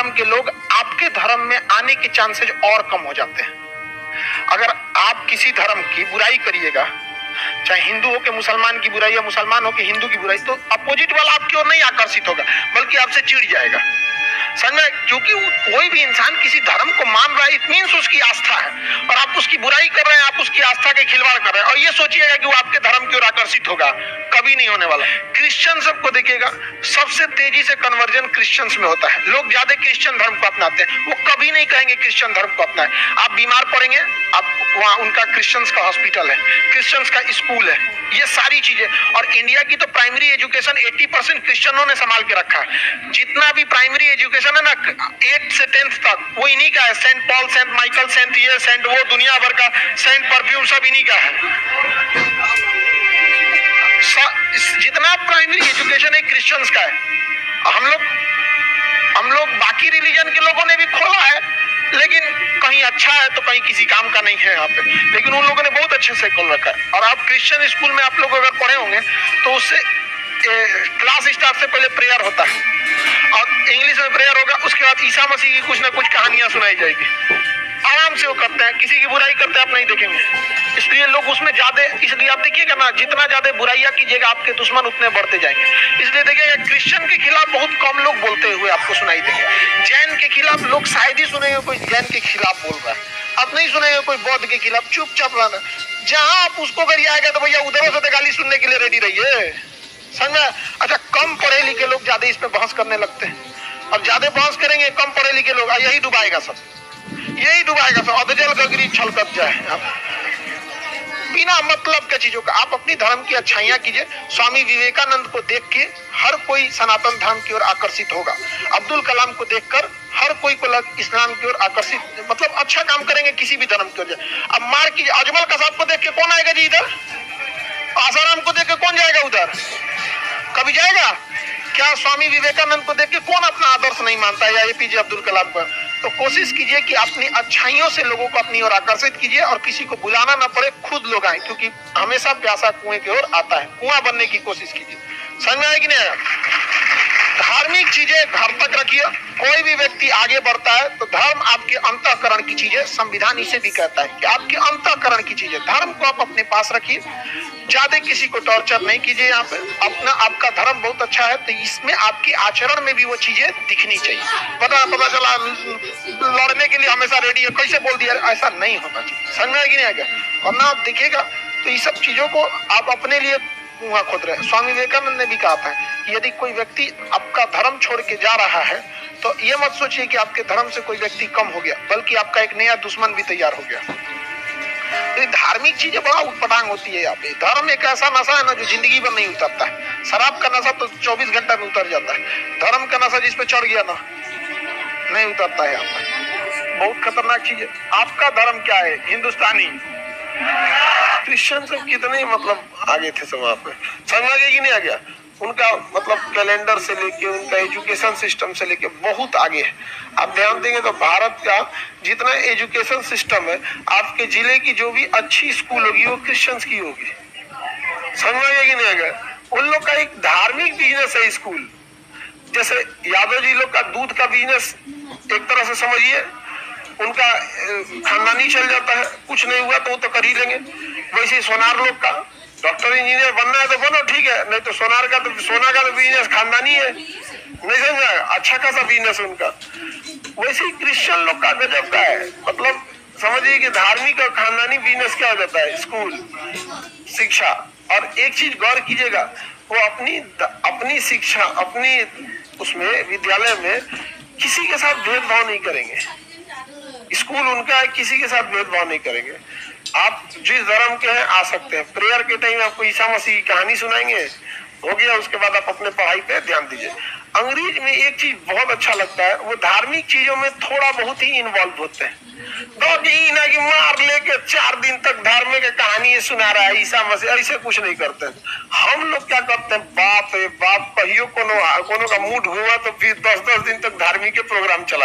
धर्म के लोग आपके धर्म में आने के चांसेस और कम हो जाते हैं। अगर आप किसी धर्म की बुराई करिएगा, चाहे हिंदू हो के मुसलमान की बुराई या मुसलमान हो के हिंदू की बुराई, तो अपोजिट वाला आपकी ओर नहीं आकर्षित होगा बल्कि आपसे चिढ़ जाएगा। समझ में? क्योंकि कोई भी इंसान किसी धर्म को मान रहा है, इट मीन्स उसकी आस्था है, और आप उसकी बुराई कर रहे हैं, आप उसकी आस्था के खिलवाड़ कर रहे हैं, और ये सोचिएगा कि वो आपके धर्म की ओर आकर्षित होगा, कभी नहीं होने वाला। क्रिश्चियन सबको देखिएगा, सबसे तेजी से कन्वर्जन क्रिश्चियंस में होता है। लोग ज्यादा क्रिश्चियन धर्म को अपनाते हैं, वो कभी नहीं कहेंगे क्रिश्चियन धर्म को अपनाएं। आप बीमार पड़ेंगे, आप वहाँ उनका क्रिश्चियंस का हॉस्पिटल है, क्रिश्चियंस का स्कूल है, ये सारी चीजें। और इंडिया की तो प्राइमरी एजुकेशन 80% क्रिश्चियनों ने संभाल के रखा है। जितना भी प्राइमरी एजुकेशन है ना 8 से 10th तक, वो इन्हीं का है। Saint Paul, saint Michael, saint ये, सेंट वो, दुनिया भर का सेंट परफ्यूम सब इन्हीं का है। जितना प्राइमरी एजुकेशन है क्रिश्चियंस का है। हम लोग बाकी रिलीजन के लोगों ने भी खोला है, लेकिन कहीं अच्छा है तो कहीं किसी काम का नहीं है यहाँ पे, लेकिन उन लोगों ने बहुत अच्छे से खोल रखा है। और आप क्रिश्चियन स्कूल में आप लोग अगर पढ़े होंगे तो उससे क्लास स्टार्ट से पहले प्रेयर होता है, और इंग्लिश में प्रेयर होगा, उसके बाद ईसा मसीह की कुछ ना कुछ कहानियां सुनाई जाएगी। आराम से वो करते हैं, किसी की बुराई करते हैं आप नहीं देखेंगे। इसलिए लोग उसमें ज्यादा, इसलिए आप देखिएगा ना, जितना ज्यादा बुराइयां कीजिएगा आपके दुश्मन उतने बढ़ते जाएंगे। इसलिए देखिएगा क्रिश्चियन के खिलाफ बहुत कम लोग बोलते हुए आपको सुनाई देंगे। जैन के खिलाफ लोग शायद ही सुनेंगे कोई जैन के खिलाफ बोल रहा है, आप नहीं सुनेंगे कोई बौद्ध के खिलाफ। चुपचाप रहना, जहां आप उसको अगर आएगा तो भैया उधरों से तो गाली सुनने के लिए रेडी रहिए। समझ में? अच्छा, कम पढ़े लिखे लोग ज्यादा इस पे बहस करने लगते हैं, और ज्यादा बहस करेंगे कम पढ़े लिखे लोग, यही डुबाएगा सब, यही डुबाएगा सब। अधजल गगरी छलकत जाए बिना मतलब के चीजों का। आप अपनी धर्म की अच्छाइयां कीजिए। स्वामी विवेकानंद को देख के हर कोई सनातन धर्म की ओर आकर्षित होगा। अब्दुल कलाम को देखकर हर कोई को इस्लाम की ओर आकर्षित, मतलब अच्छा काम करेंगे किसी भी धर्म की ओर। अब मार कीजिए, अजमल कसाब को देख के कौन आएगा जी इधर? आसाराम को देख के कौन जाएगा उधर? कभी जाएगा क्या? स्वामी विवेकानंद को देख के कौन अपना आदर्श नहीं मानता है, या एपीजे अब्दुल कलाम को? तो कोशिश कीजिए कि अपनी अच्छाइयों से लोगों को अपनी ओर आकर्षित कीजिए, और किसी को बुलाना ना पड़े, खुद लोग आए, क्योंकि हमेशा प्यासा कुएं की ओर आता है। कुआं बनने की कोशिश कीजिए। समझ में आया कि नहीं आया? धार्मिक चीजें घर तक रखिए। कोई भी व्यक्ति आगे बढ़ता है तो धर्म आपके अंतःकरण की चीजें, संविधान इसे भी कहता है कि आपके अंतःकरण की चीजें, धर्म को आप अपने पास रखिए। ज्यादा किसी को टॉर्चर नहीं कीजिए। यहाँ पे अपना आपका धर्म बहुत अच्छा है, तो इसमें आपके आचरण में भी वो चीजें दिखनी चाहिए। पता चला लड़ने के लिए हमेशा रेडी है, कैसे बोल दिया, ऐसा नहीं होना चाहिए। समझ में आएगी नहीं आएगा? वरना आप देखिएगा तो ये सब चीजों को आप अपने लिए कुआं खोद रहे हैं। स्वामी विवेकानंद ने भी कहा था कि यदि कोई व्यक्ति आपका धर्म छोड़ के जा रहा है तो ये मत सोचिए कि आपके धर्म से कोई व्यक्ति कम हो गया, बल्कि आपका एक नया दुश्मन भी तैयार हो गया। तो धार्मिक चीजें बड़ा उटपटांग होती है यहाँ पे। धर्म एक ऐसा नशा है ना जो जिंदगी भर नहीं उतरता है। शराब का नशा तो 24 घंटा में उतर जाता है, धर्म का नशा जिस पे चढ़ गया ना नहीं उतरता है। यहाँ पर बहुत खतरनाक चीज है। आपका धर्म क्या है? हिंदुस्तानी। क्रिश्चियन सब कितने मतलब आगे थे सब वहाँ पे। समझ आगे कि नहीं आ गया? उनका मतलब कैलेंडर से लेके उनका एजुकेशन सिस्टम से लेके बहुत आगे है। आप ध्यान देंगे तो भारत का जितना एजुकेशन सिस्टम है, आपके जिले की जो भी अच्छी स्कूल होगी वो क्रिश्चियंस की होगी। समझ में कि नहीं आ गया? उन लोग का एक धार्मिक बिजनेस है स्कूल। जैसे यादव जी लोग का दूध का बिजनेस एक तरह से समझिए, उनका खानदानी चल जाता है, कुछ नहीं हुआ तो वो तो कर ही लेंगे। वैसे सोनार लोग का डॉक्टर इंजीनियर बनना है तो बनो, ठीक है, नहीं तो सोना का तो बिजनेस खानदानी है, नहीं समझा? अच्छा खासा बिजनेस उनका। वैसे ही क्रिश्चियन लोग का गजब का है, मतलब समझिए कि धार्मिक और खानदानी बिजनेस क्या हो जाता है? स्कूल, शिक्षा। और एक चीज गौर कीजिएगा, वो अपनी शिक्षा, अपनी उसमें विद्यालय में किसी के साथ भेदभाव नहीं करेंगे। स्कूल उनका है, किसी के साथ भेदभाव नहीं करेंगे। आप जिस धर्म के हैं आ सकते हैं। प्रेयर के टाइम आपको ईसा मसीह की कहानी सुनाएंगे, हो गया, उसके बाद आप अपने पढ़ाई पे ध्यान दीजिए। अंग्रेज में एक चीज बहुत अच्छा लगता है, वो धार्मिक चीजों में थोड़ा बहुत ही इन्वॉल्व होते हैं। ना कि मार लेके 4 दिन तक धार्मिक कहानी सुना रहा है ईसा मसीह, ऐसे कुछ नहीं करते। हम लोग क्या करते हैं, बाप रे बाप, कहियो कोनो का मूड हुआ तो फिर 10-10 दिन तक धार्मिक के प्रोग्राम चला।